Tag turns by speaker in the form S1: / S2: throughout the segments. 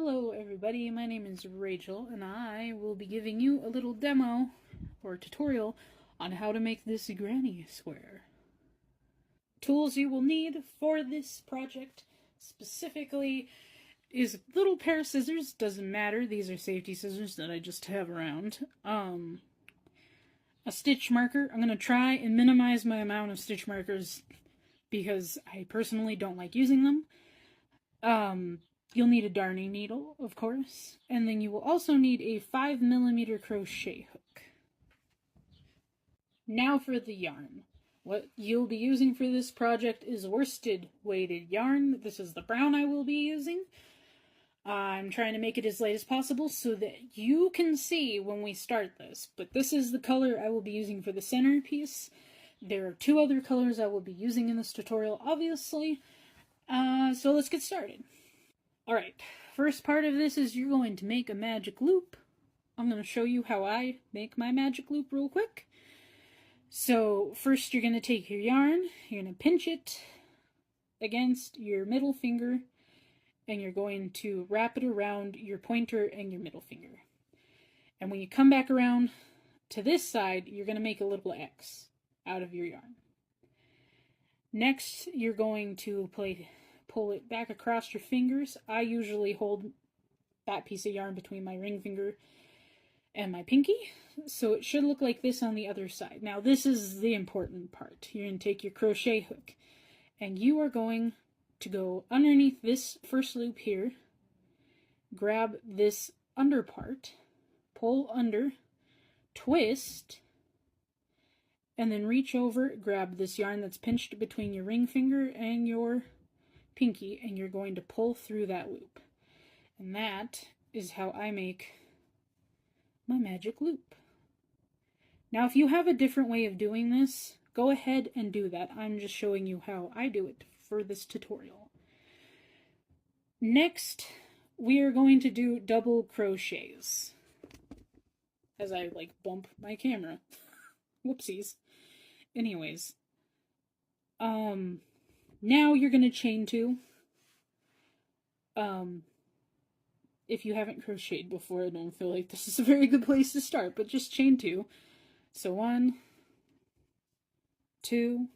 S1: Hello everybody, my name is Rachel and I will be giving you a little demo or tutorial on how to make this granny square. Tools you will need for this project specifically is a little pair of scissors, doesn't matter, these are safety scissors that I just have around. A stitch marker. I'm going to try and minimize my amount of stitch markers because I personally don't like using them. You'll need a darning needle, of course, and then you will also need a 5mm crochet hook. Now for the yarn. What you'll be using for this project is worsted weighted yarn. This is the brown I will be using. I'm trying to make it as light as possible so that you can see when we start this, but this is the color I will be using for the center piece. There are two other colors I will be using in this tutorial, obviously, so let's get started. Alright, first part of this is you're going to make a magic loop. I'm going to show you how I make my magic loop real quick. So first you're going to take your yarn, you're going to pinch it against your middle finger, and you're going to wrap it around your pointer and your middle finger. And when you come back around to this side, you're going to make a little X out of your yarn. Next, you're going to pull it back across your fingers. I usually hold that piece of yarn between my ring finger and my pinky, so it should look like this on the other side. Now this is the important part. You're going to take your crochet hook and you are going to go underneath this first loop here, grab this under part, pull under, twist, and then reach over, grab this yarn that's pinched between your ring finger and your pinky, and you're going to pull through that loop. And that is how I make my magic loop. Now if you have a different way of doing this, go ahead and do that. I'm just showing you how I do it for this tutorial. Next, we are going to do double crochets. As I bump my camera. Whoopsies. Anyways. Now you're going to chain two. If you haven't crocheted before, I don't feel like this is a very good place to start, but just chain two. So 1, 2,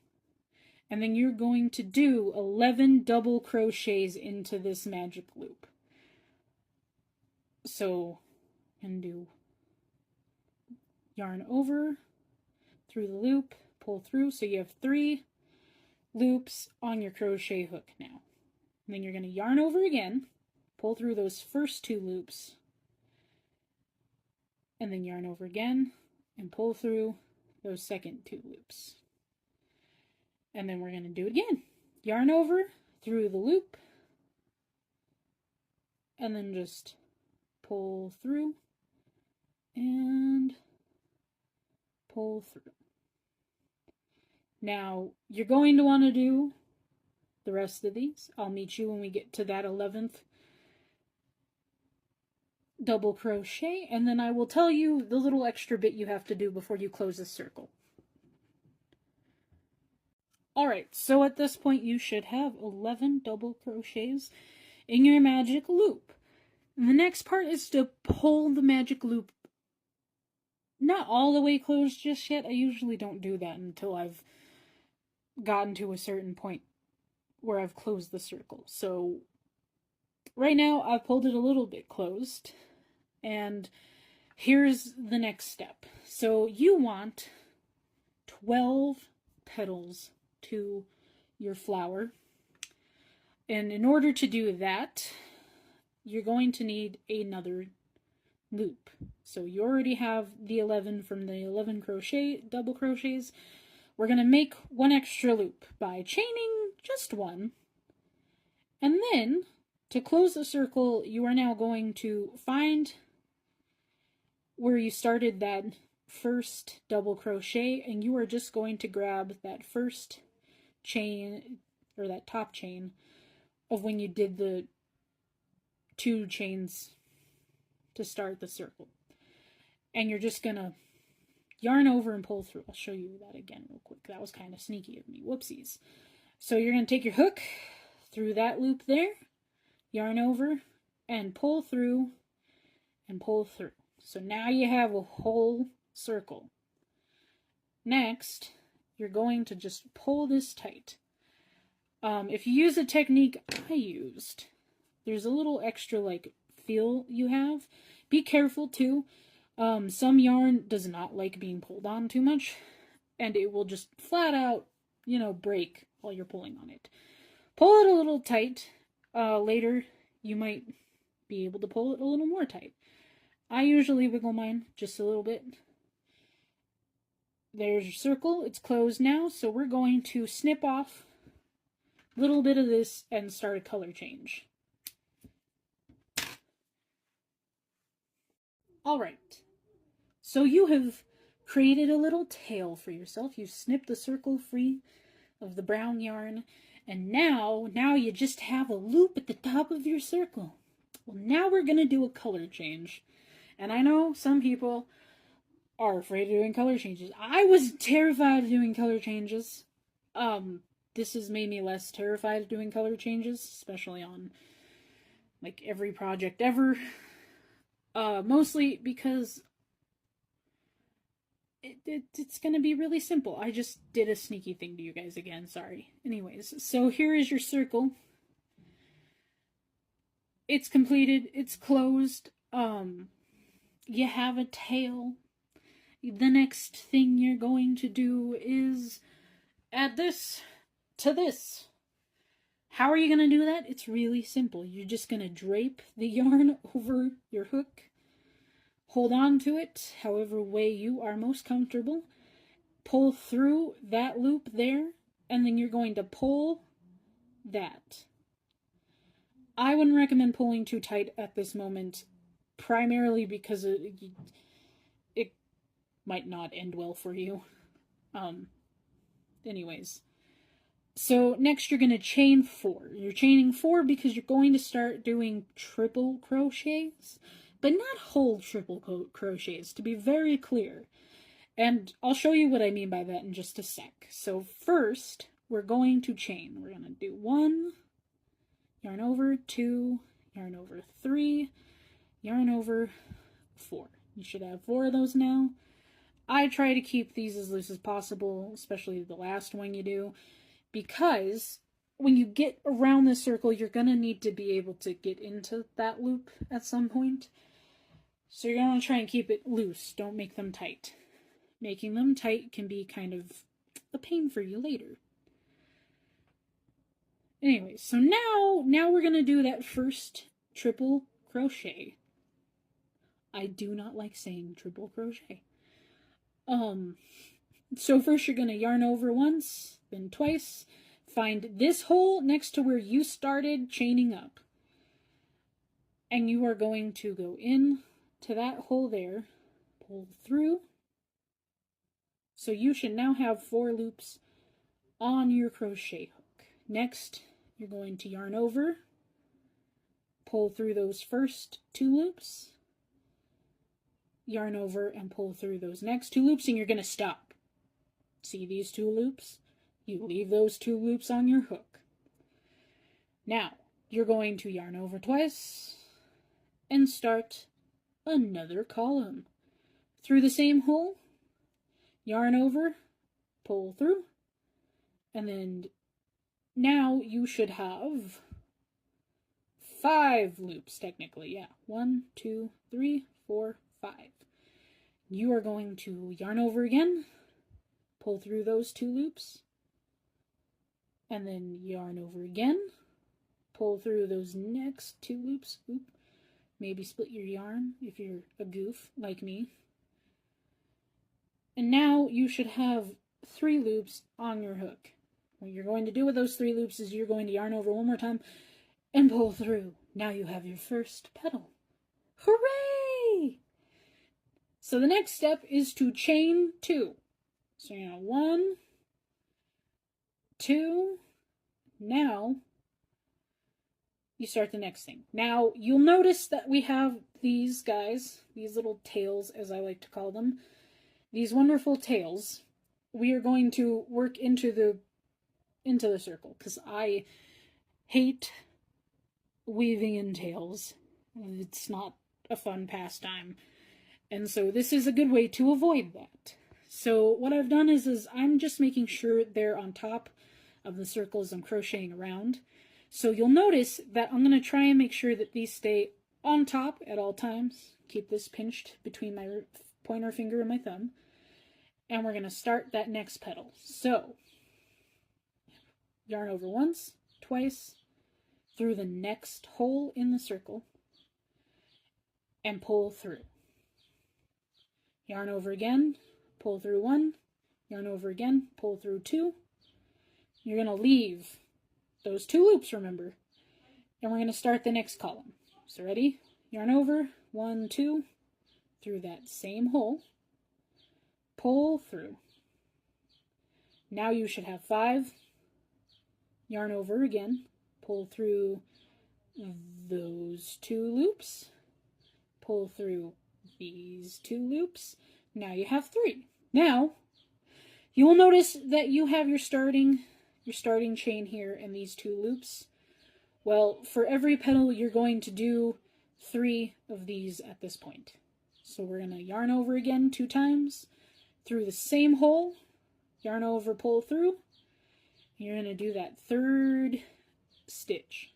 S1: and then you're going to do 11 double crochets into this magic loop. So, and do yarn over, through the loop, pull through, so you have 3 loops on your crochet hook now. And then you're going to yarn over again, pull through those first 2 loops, and then yarn over again and pull through those second 2 loops. And then we're going to do it again. Yarn over through the loop, and then just pull through and pull through. Now, you're going to want to do the rest of these. I'll meet you when we get to that 11th double crochet, and then I will tell you the little extra bit you have to do before you close the circle. Alright, so at this point you should have 11 double crochets in your magic loop. And the next part is to pull the magic loop not all the way closed just yet. I usually don't do that until I've gotten to a certain point where I've closed the circle. So right now I've pulled it a little bit closed, and here's the next step. So you want 12 petals to your flower, and in order to do that you're going to need another loop. So you already have the 11 from the 11 double crochets. We're going to make one extra loop by chaining just one. And then, to close the circle, you are now going to find where you started that first double crochet, and you are just going to grab that first chain, or that top chain, of when you did the 2 chains to start the circle. And you're just going to yarn over and pull through. I'll show you that again real quick. That was kind of sneaky of me. Whoopsies. So you're going to take your hook through that loop there, yarn over, and pull through and pull through. So now you have a whole circle. Next, you're going to just pull this tight. If you use the technique I used, there's a little extra like feel you have. Be careful too. Some yarn does not like being pulled on too much, and it will just flat out, break while you're pulling on it. Pull it a little tight. Later, you might be able to pull it a little more tight. I usually wiggle mine just a little bit. There's your circle. It's closed now, so we're going to snip off a little bit of this and start a color change. All right. So you have created a little tail for yourself. You've snipped the circle free of the brown yarn, and now you just have a loop at the top of your circle. Well, now we're going to do a color change. And I know some people are afraid of doing color changes. I was terrified of doing color changes. This has made me less terrified of doing color changes, especially on like every project ever. Mostly because it's gonna be really simple. I just did a sneaky thing to you guys again, sorry. Anyways, so here is your circle. It's completed, it's closed. You have a tail. The next thing you're going to do is add this to this. How are you going to do that? It's really simple. You're just going to drape the yarn over your hook. Hold on to it however way you are most comfortable. Pull through that loop there, and then you're going to pull that. I wouldn't recommend pulling too tight at this moment, primarily because it might not end well for you. Anyways. So next you're going to chain 4. You're chaining 4 because you're going to start doing triple crochets, but not whole triple crochets, to be very clear. And I'll show you what I mean by that in just a sec. So first, we're going to chain. We're going to do 1, yarn over, 2, yarn over, 3, yarn over, 4. You should have 4 of those now. I try to keep these as loose as possible, especially the last one you do, because when you get around the circle, you're going to need to be able to get into that loop at some point. So you're going to try and keep it loose. Don't make them tight. Making them tight can be kind of a pain for you later. Anyway, so now we're going to do that first triple crochet. I do not like saying triple crochet. So first you're going to yarn over once, then twice. Find this hole next to where you started chaining up. And you are going to go in to that hole there, pull through. So you should now have 4 loops on your crochet hook. Next, you're going to yarn over, pull through those first 2 loops, yarn over and pull through those next 2 loops, and you're going to stop. See these 2 loops? You leave those 2 loops on your hook. Now, you're going to yarn over twice and start another column. Through the same hole, yarn over, pull through, and then now you should have 5 loops technically. Yeah, 1, 2, 3, 4, 5. You are going to yarn over again, pull through those 2 loops, and then yarn over again, pull through those next 2 loops. Oop. Maybe split your yarn if you're a goof like me. And now you should have 3 loops on your hook. What you're going to do with those 3 loops is you're going to yarn over one more time and pull through. Now you have your first petal. Hooray! So the next step is to chain 2. So you know, 1, 2, now you start the next thing. Now you'll notice that we have these guys, these little tails as I like to call them, these wonderful tails. We are going to work into the circle because I hate weaving in tails. It's not a fun pastime. And so this is a good way to avoid that. So what I've done is I'm just making sure they're on top of the circles I'm crocheting around. So you'll notice that I'm going to try and make sure that these stay on top at all times. Keep this pinched between my pointer finger and my thumb. And we're going to start that next petal. So yarn over once, twice, through the next hole in the circle, and pull through. Yarn over again, pull through one, yarn over again, pull through two. You're going to leave those two loops, remember, and we're going to start the next column. So ready? Yarn over, one, two, through that same hole, pull through. Now you should have 5. Yarn over again, pull through those 2 loops, pull through these 2 loops. Now you have 3. Now you will notice that you have your starting chain here and these 2 loops. Well, for every petal you're going to do 3 of these at this point. So we're going to yarn over again 2 times through the same hole, yarn over, pull through. You're going to do that 3rd stitch.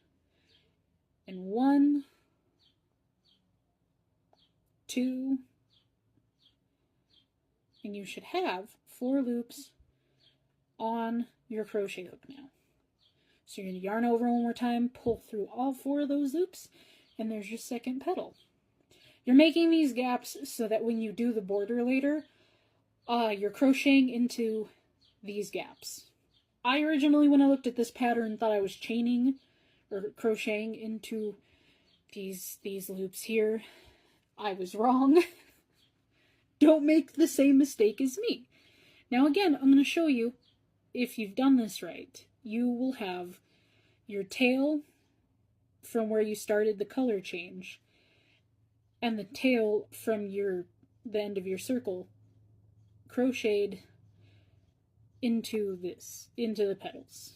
S1: And 1, 2, and you should have 4 loops on your crochet hook now. So you're going to yarn over one more time, pull through all 4 of those loops, and there's your second petal. You're making these gaps so that when you do the border later, you're crocheting into these gaps. I originally, when I looked at this pattern, thought I was chaining or crocheting into these loops here. I was wrong. Don't make the same mistake as me. Now again, I'm going to show you, if you've done this right, you will have your tail from where you started the color change and the tail from the end of your circle crocheted into the petals.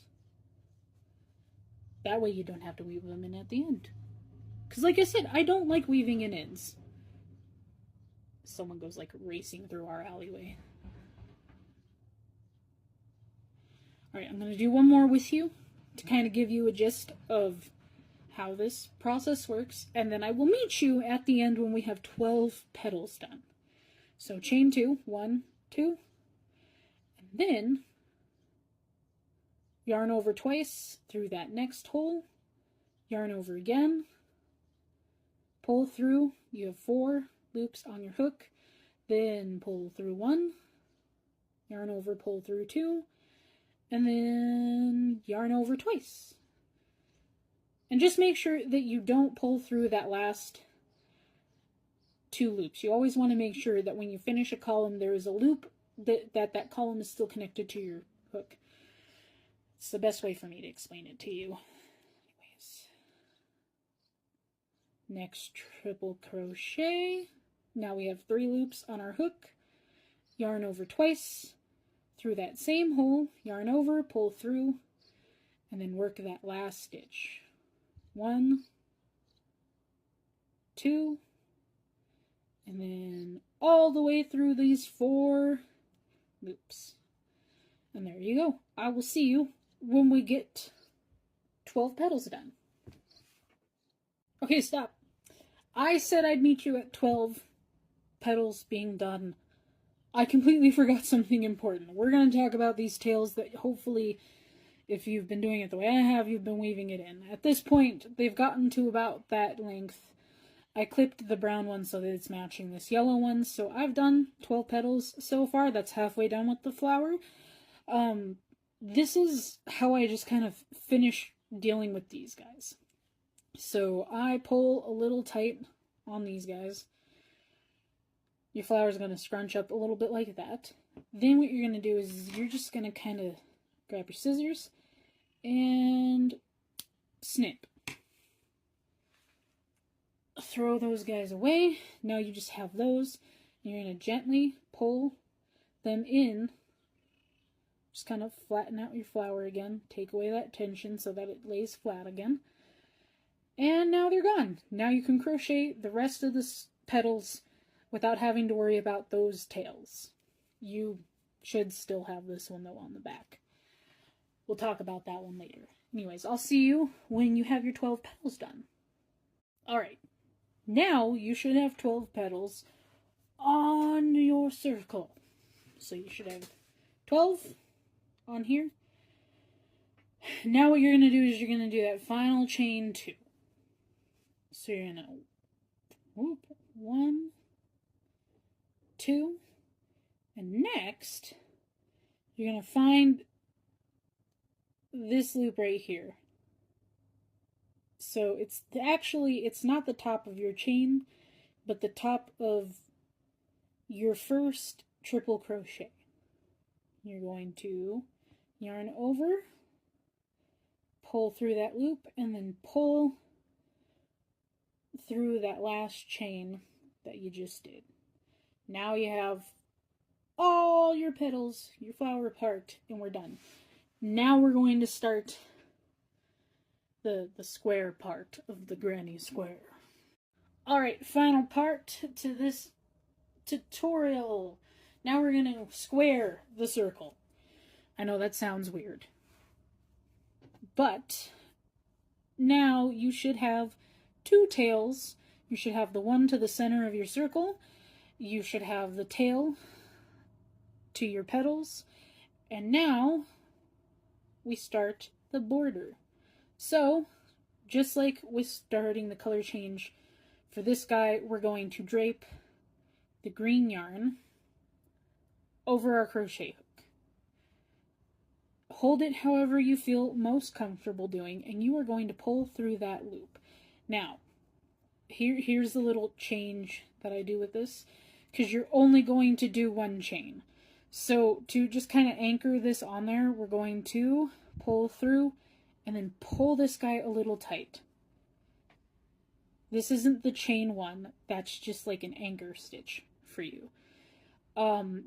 S1: That way you don't have to weave them in at the end. Because like I said, I don't like weaving in ends. Someone goes like racing through our alleyway. Alright, I'm going to do one more with you to kind of give you a gist of how this process works, and then I will meet you at the end when we have 12 petals done. So chain 2, 1, 2, and then yarn over twice through that next hole, yarn over again, pull through, you have 4 loops on your hook, then pull through 1, yarn over, pull through 2, and then yarn over twice. And just make sure that you don't pull through that last 2 loops. You always want to make sure that when you finish a column, there is a loop that column is still connected to your hook. It's the best way for me to explain it to you. Anyways. Next triple crochet. Now we have 3 loops on our hook. Yarn over twice through that same hole, yarn over, pull through, and then work that last stitch. 1, 2, and then all the way through these 4 loops. And there you go. I will see you when we get 12 petals done. Okay, stop. I said I'd meet you at 12 petals being done. I completely forgot something important. We're going to talk about these tails that hopefully, if you've been doing it the way I have, you've been weaving it in. At this point, they've gotten to about that length. I clipped the brown one so that it's matching this yellow one. So I've done 12 petals so far. That's halfway done with the flower. This is how I just kind of finish dealing with these guys. So I pull a little tight on these guys. Your flower is going to scrunch up a little bit like that. Then what you're going to do is you're just going to kind of grab your scissors and snip. Throw those guys away. Now you just have those. You're going to gently pull them in. Just kind of flatten out your flower again. Take away that tension so that it lays flat again. And now they're gone. Now you can crochet the rest of the petals without having to worry about those tails. You should still have this one though on the back. We'll talk about that one later. Anyways, I'll see you when you have your 12 petals done. Alright, now you should have 12 petals on your circle. So you should have 12 on here. Now what you're going to do is you're going to do that final chain 2. So you're going to whoop 1, 2, and next you're going to find this loop right here. So it's not the top of your chain, but the top of your first triple crochet. You're going to yarn over, pull through that loop, and then pull through that last chain that you just did. Now you have all your petals, your flower part, and we're done. Now we're going to start the square part of the granny square. Alright, final part to this tutorial. Now we're going to square the circle. I know that sounds weird. But now you should have 2 tails. You should have the one to the center of your circle. You should have the tail to your petals. And now we start the border. So, just like with starting the color change for this guy, we're going to drape the green yarn over our crochet hook. Hold it however you feel most comfortable doing, and you are going to pull through that loop. Now, here's the little change that I do with this, because you're only going to do 1 chain. So to just kind of anchor this on there, we're going to pull through and then pull this guy a little tight. This isn't the chain 1, that's just like an anchor stitch for you.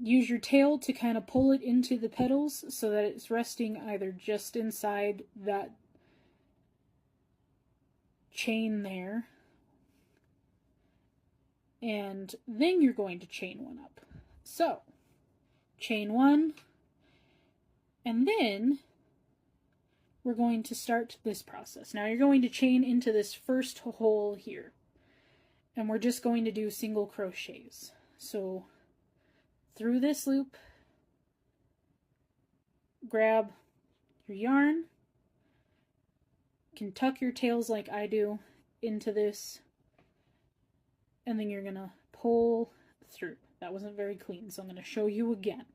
S1: Use your tail to kind of pull it into the petals so that it's resting either just inside that chain there, and then you're going to chain 1 up. So, chain 1, and then we're going to start this process. Now you're going to chain into this first hole here, and we're just going to do single crochets. So through this loop, grab your yarn, you can tuck your tails like I do into this, and then you're going to pull through. That wasn't very clean, so I'm going to show you again.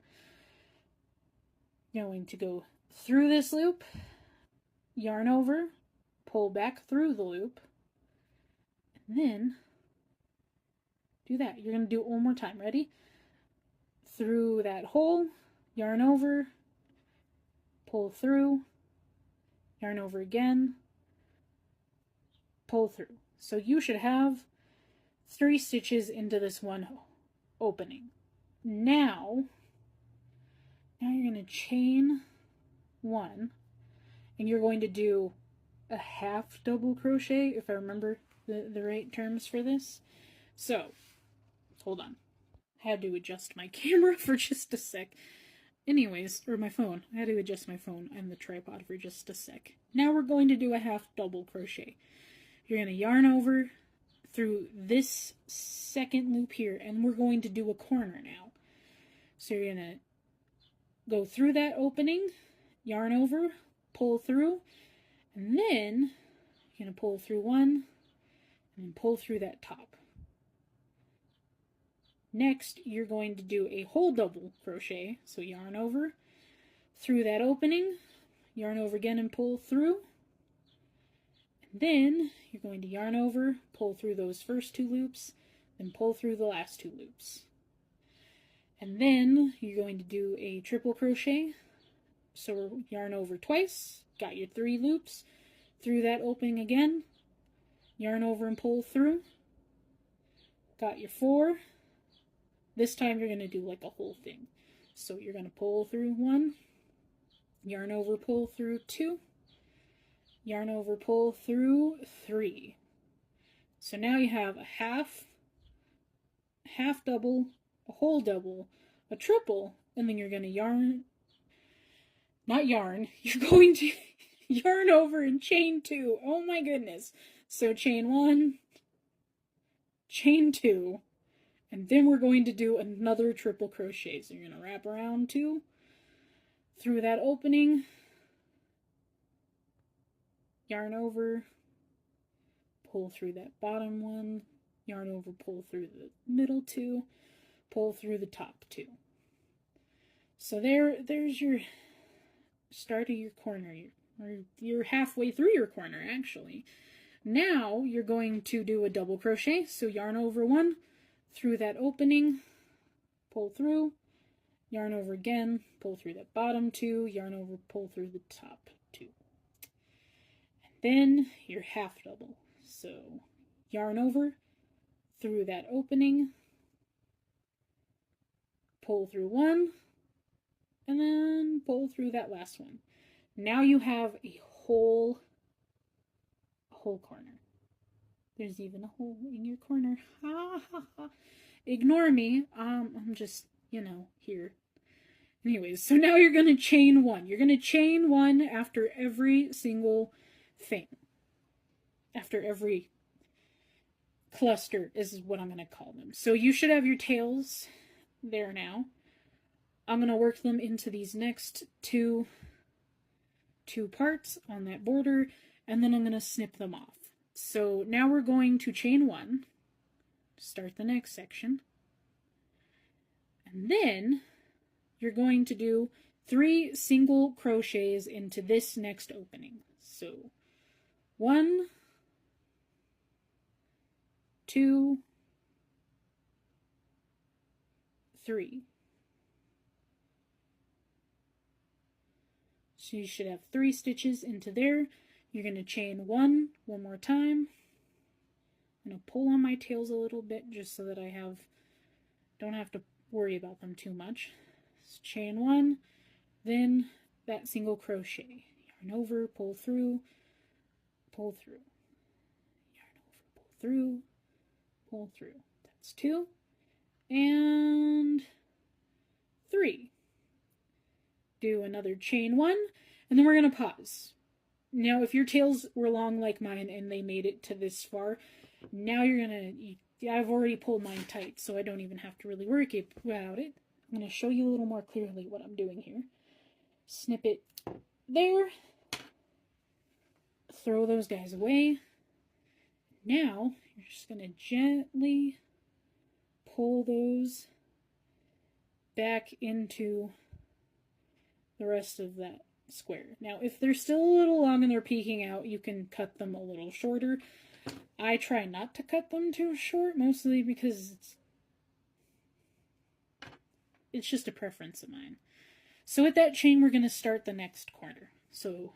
S1: You're going to go through this loop, yarn over, pull back through the loop, and then do that. You're going to do it one more time. Ready? Through that hole, yarn over, pull through, yarn over again, pull through. So you should have 3 stitches into this one opening. Now you're going to chain 1, and you're going to do a half double crochet, if I remember the right terms for this. So, hold on. I had to adjust my camera for just a sec. Anyways, or my phone. I had to adjust my phone and the tripod for just a sec. Now we're going to do a half double crochet. You're going to yarn over through this second loop here, and we're going to do a corner now. So you're going to go through that opening, yarn over, pull through, and then you're going to pull through 1, and then pull through that top. Next, you're going to do a whole double crochet, so yarn over, through that opening, yarn over again and pull through, and then you're going to yarn over, pull through those first 2 loops, then pull through the last 2 loops. And then you're going to do a triple crochet, so yarn over twice, got your 3 loops, through that opening again, yarn over and pull through, got your 4. This time you're going to do like a whole thing. So you're going to pull through 1, yarn over, pull through 2, yarn over, pull through 3. So now you have a half double, a whole double, a triple, and then you're going to you're going to yarn over and chain 2. Oh my goodness. So chain 1, chain 2, and then we're going to do another triple crochet. So you're going to wrap around 2 through that opening, yarn over, pull through that bottom 1, yarn over, pull through the middle 2, pull through the top 2. So there's your start of your corner. You're halfway through your corner, actually. Now you're going to do a double crochet. So yarn over 1 through that opening, pull through, yarn over again, pull through that bottom 2, yarn over, pull through the top 2. And then your half double. So yarn over through that opening, pull through 1, and then pull through that last one. Now you have a whole corner. There's even a hole in your corner. Ha ha ha. Ignore me. I'm just, here. Anyways, so now you're going to chain 1. You're going to chain 1 after every single thing. After every cluster is what I'm going to call them. So you should have your tails there now. I'm going to work them into these next two parts on that border, and then I'm going to snip them off. So now we're going to chain 1, start the next section, and then you're going to do 3 single crochets into this next opening. So 1, 2, 3. So you should have 3 stitches into there. You're going to chain 1 more time. I'm going to pull on my tails a little bit just so that I don't have to worry about them too much. So chain 1, then that single crochet. Yarn over, pull through, pull through. Yarn over, pull through, pull through. That's 2 and 3. Do another chain 1, and then we're going to pause. Now, if your tails were long like mine and they made it to this far, now you're going to, I've already pulled mine tight, so I don't even have to really worry about it. I'm going to show you a little more clearly what I'm doing here. Snip it there. Throw those guys away. Now, you're just going to gently pull those back into the rest of that square. Now, if they're still a little long and they're peeking out, you can cut them a little shorter. I try not to cut them too short, mostly because it's just a preference of mine. So with that chain, we're going to start the next corner. So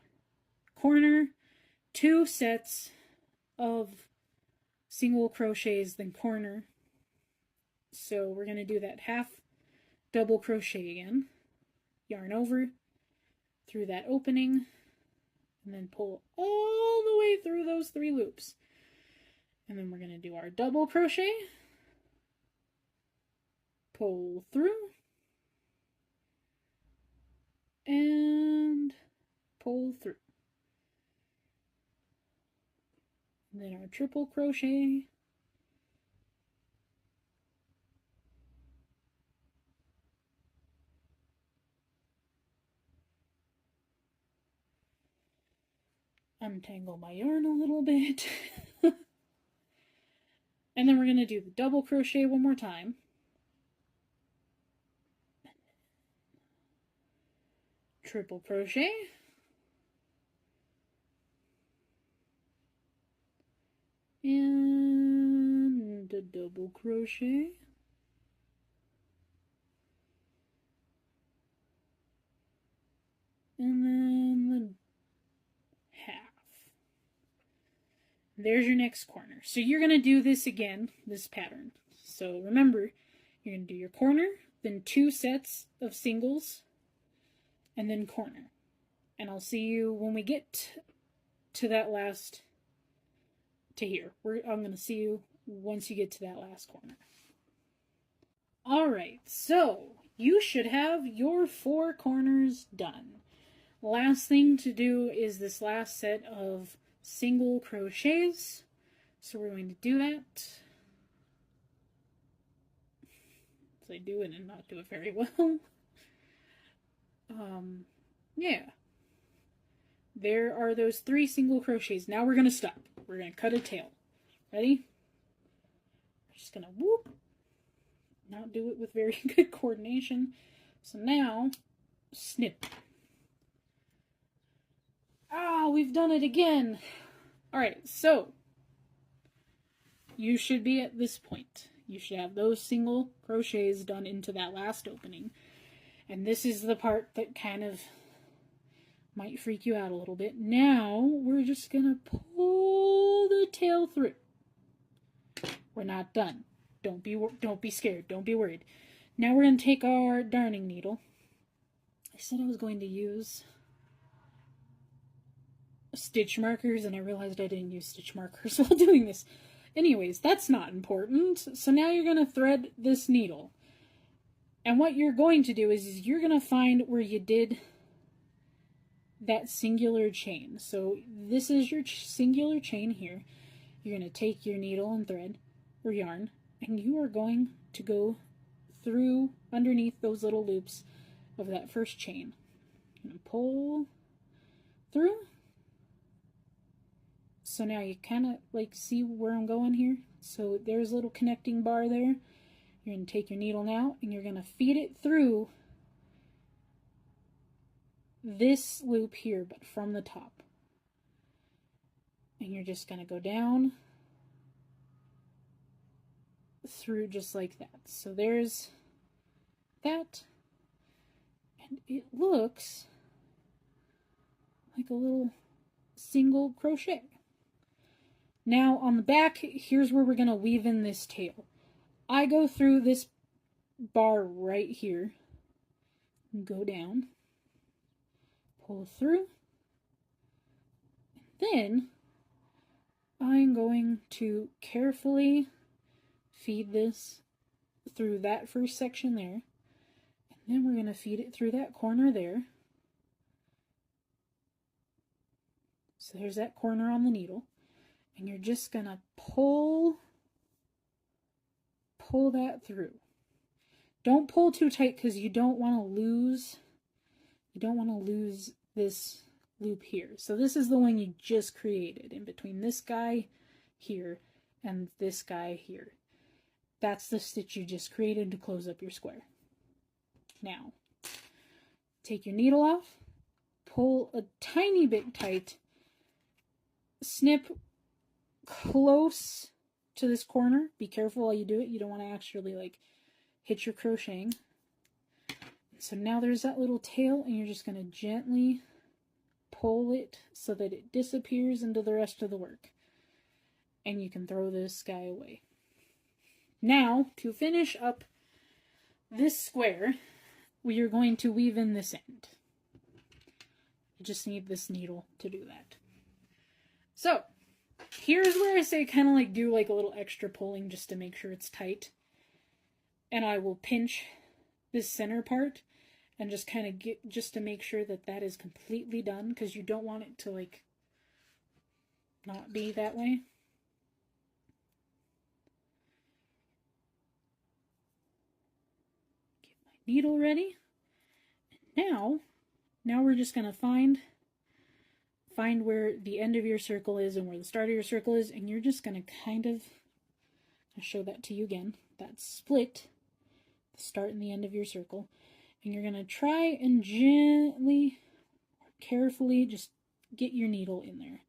S1: corner, 2 sets of single crochets, then corner. So we're going to do that half double crochet again. Yarn over through that opening, and then pull all the way through those 3 loops. And then we're going to do our double crochet, pull through, and pull through. And then our triple crochet, untangle my yarn a little bit. And then we're going to do the double crochet one more time. Triple crochet. And a double crochet. And then the half. There's your next corner. So you're going to do this again, this pattern. So remember, you're going to do your corner, then 2 sets of singles, and then corner. And I'll see you when we get to that last, to here. I'm going to see you once you get to that last corner. Alright, so you should have your 4 corners done. Last thing to do is this last set of single crochets. So we're going to do that. I do it and not do it very well. Yeah. There are those 3 single crochets. Now we're going to stop. We're going to cut a tail. Ready? I'm just going to whoop. Not do it with very good coordination. So now, snip. Ah, we've done it again. Alright, so you should be at this point. You should have those single crochets done into that last opening. And this is the part that kind of might freak you out a little bit. Now, we're just going to pull the tail through. We're not done. Don't be scared. Don't be worried. Now we're going to take our darning needle. I said I was going to use stitch markers, and I realized I didn't use stitch markers while doing this. Anyways, that's not important. So now you're going to thread this needle. And what you're going to do is you're going to find where you did that singular chain. So this is your singular chain here. You're going to take your needle and thread, or yarn, and you are going to go through underneath those little loops of that first chain. You're going to pull through. So now you kind of like see where I'm going here. So there's a little connecting bar there. You're going to take your needle now and you're going to feed it through this loop here, but from the top. And you're just going to go down through just like that. So there's that. And it looks like a little single crochet. Now on the back, here's where we're going to weave in this tail. I go through this bar right here, go down, pull through, and then I'm going to carefully feed this through that first section there, and then we're going to feed it through that corner there. So there's that corner on the needle. And you're just going to pull that through. Don't pull too tight because you don't want to lose this loop here. So this is the one you just created in between this guy here and this guy here. That's the stitch you just created to close up your square. Now, take your needle off, pull a tiny bit tight, snip close to this corner. Be careful while you do it. You don't want to actually like hit your crocheting. So now there's that little tail, and you're just going to gently pull it so that it disappears into the rest of the work. And you can throw this guy away. Now, to finish up this square, we are going to weave in this end. You just need this needle to do that. So, here's where I say kind of like do like a little extra pulling just to make sure it's tight. And I will pinch this center part and just kind of get, just to make sure that that is completely done, because you don't want it to like not be that way. Get my needle ready. And now we're just going to find where the end of your circle is and where the start of your circle is, and you're just going to kind of, I'll show that to you again, that split, the start and the end of your circle, and you're going to try and gently, carefully just get your needle in there.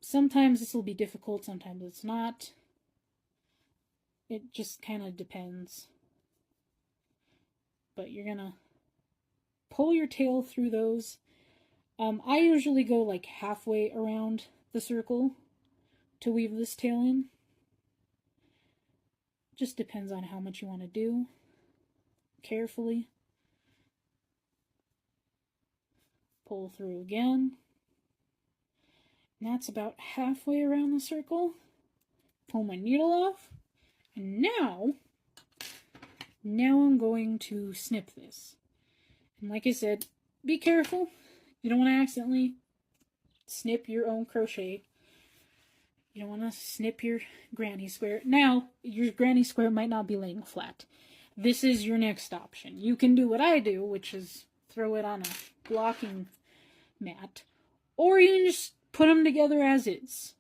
S1: Sometimes this will be difficult, sometimes it's not. It just kind of depends. But you're going to pull your tail through those. I usually go like halfway around the circle to weave this tail in. Just depends on how much you want to do. Carefully. Pull through again. And that's about halfway around the circle. Pull my needle off. And now I'm going to snip this. And like I said, be careful. You don't want to accidentally snip your own crochet. You don't want to snip your granny square. Now, your granny square might not be laying flat. This is your next option. You can do what I do, which is throw it on a blocking mat. Or you can just put them together as is.